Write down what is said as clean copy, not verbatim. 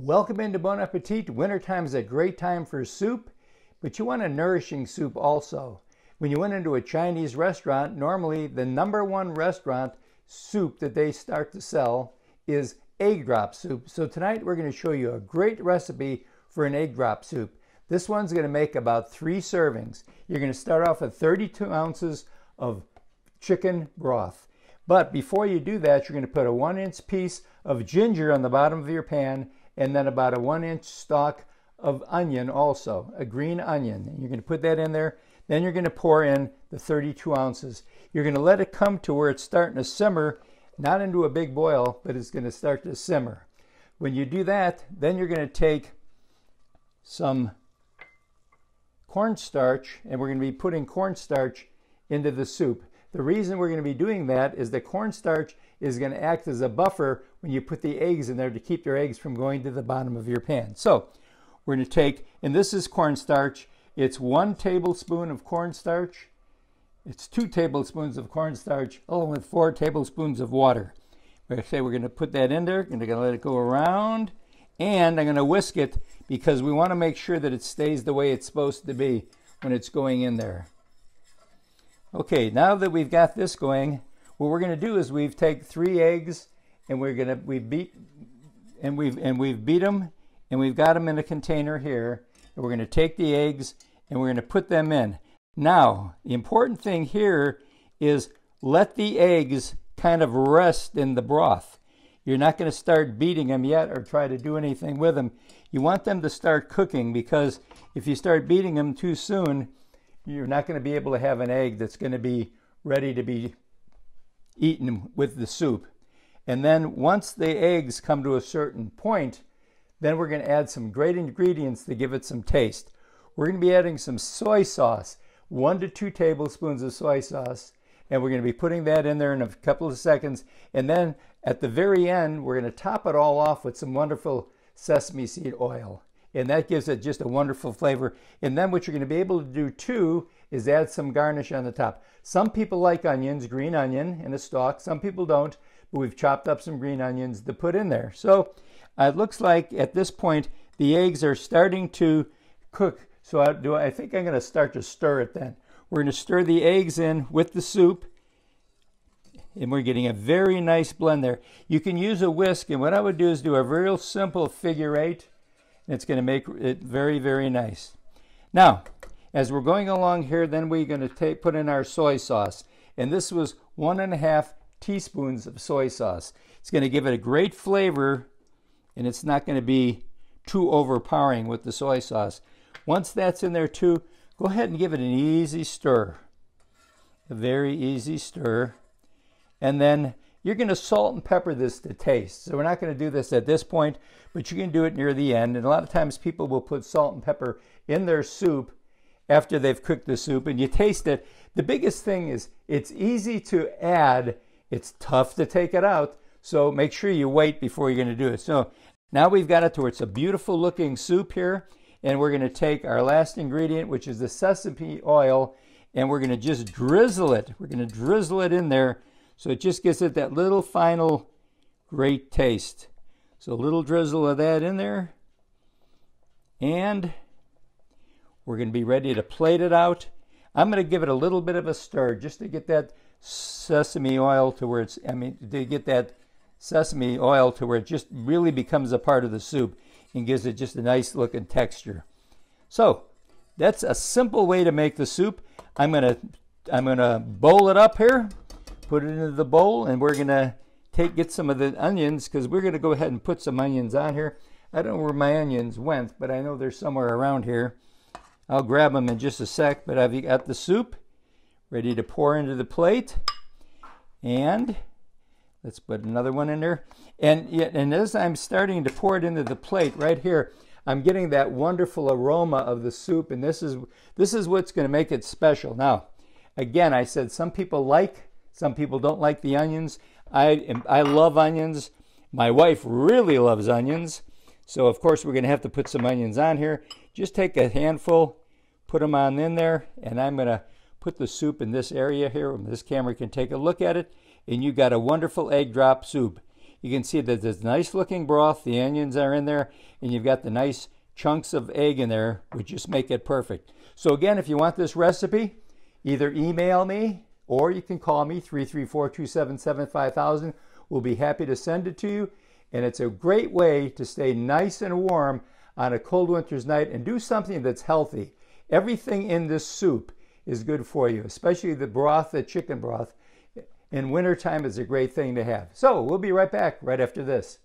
Welcome into Bon Appetit. Wintertime is a great time for soup, but you want a nourishing soup also. When you went into a Chinese restaurant, normally the #1 restaurant soup that they start to sell is egg drop soup. So tonight we're going to show you a great recipe for an egg drop soup. This one's going to make about 3 servings. You're going to start off with 32 ounces of chicken broth. But before you do that, you're going to put a 1-inch piece of ginger on the bottom of your pan, and then about a 1-inch stalk of onion also, a green onion. And you're going to put that in there. Then you're going to pour in the 32 ounces. You're going to let it come to where it's starting to simmer, not into a big boil, but it's going to start to simmer. When you do that, then you're going to take some cornstarch, and we're going to be putting cornstarch into the soup. The reason we're going to be doing that is the cornstarch is going to act as a buffer when you put the eggs in there to keep your eggs from going to the bottom of your pan. So we're going to take, and this is cornstarch, it's 1 tablespoon of cornstarch, it's 2 tablespoons of cornstarch, along with 4 tablespoons of water. We're going to put that in there, and we're going to let it go around, and I'm going to whisk it because we want to make sure that it stays the way it's supposed to be when it's going in there. Okay, now that we've got this going, what we're going to do is we've taken 3 eggs, and we've beat them, and we've got them in a container here. And we're going to take the eggs and we're going to put them in. Now, the important thing here is let the eggs kind of rest in the broth. You're not going to start beating them yet or try to do anything with them. You want them to start cooking, because if you start beating them too soon, you're not going to be able to have an egg that's going to be ready to be eaten with the soup. And then once the eggs come to a certain point, then we're going to add some great ingredients to give it some taste. We're going to be adding some soy sauce, 1 to 2 tablespoons of soy sauce, and we're going to be putting that in there in a couple of seconds. And then at the very end, we're going to top it all off with some wonderful sesame seed oil. And that gives it just a wonderful flavor. And then what you're going to be able to do too is add some garnish on the top. Some people like onions, green onion in a stalk. Some people don't, but we've chopped up some green onions to put in there. So it looks like at this point the eggs are starting to cook. So I think I'm going to start to stir it then. We're going to stir the eggs in with the soup, and we're getting a very nice blend there. You can use a whisk, and what I would do is do a real simple figure 8. It's going to make it very, very nice. Now, as we're going along here, then we're going to put in our soy sauce. And this was 1½ teaspoons of soy sauce. It's going to give it a great flavor, and it's not going to be too overpowering with the soy sauce. Once that's in there too, go ahead and give it an easy stir. A very easy stir. And then you're going to salt and pepper this to taste. So we're not going to do this at this point, but you can do it near the end. And a lot of times people will put salt and pepper in their soup after they've cooked the soup, and you taste it. The biggest thing is it's easy to add. It's tough to take it out. So make sure you wait before you're going to do it. So now we've got it to where it's a beautiful looking soup here. And we're going to take our last ingredient, which is the sesame oil, and we're going to just drizzle it. We're going to drizzle it in there, so it just gives it that little final great taste. So a little drizzle of that in there. And we're going to be ready to plate it out. I'm going to give it a little bit of a stir just to get that sesame oil to where it's, to get that sesame oil to where it just really becomes a part of the soup and gives it just a nice looking texture. So that's a simple way to make the soup. I'm gonna bowl it up here. Put it into the bowl, and we're going to get some of the onions, because we're going to go ahead and put some onions on here. I don't know where my onions went, but I know they're somewhere around here. I'll grab them in just a sec, but I've got the soup ready to pour into the plate. And let's put another one in there. And as I'm starting to pour it into the plate right here, I'm getting that wonderful aroma of the soup, and this is what's going to make it special. Now, again, I said some people don't like the onions. I love onions. My wife really loves onions. So, of course, we're going to have to put some onions on here. Just take a handful, put them on in there, and I'm going to put the soup in this area here. This camera can take a look at it, and you got a wonderful egg drop soup. you can see that there's nice looking broth, the onions are in there, and you've got the nice chunks of egg in there, which just make it perfect. So again, if you want this recipe, either email me or you can call me, 334-277-5000. We'll be happy to send it to you. And it's a great way to stay nice and warm on a cold winter's night and do something that's healthy. Everything in this soup is good for you, especially the broth, the chicken broth. In wintertime, it's a great thing to have. So we'll be right back right after this.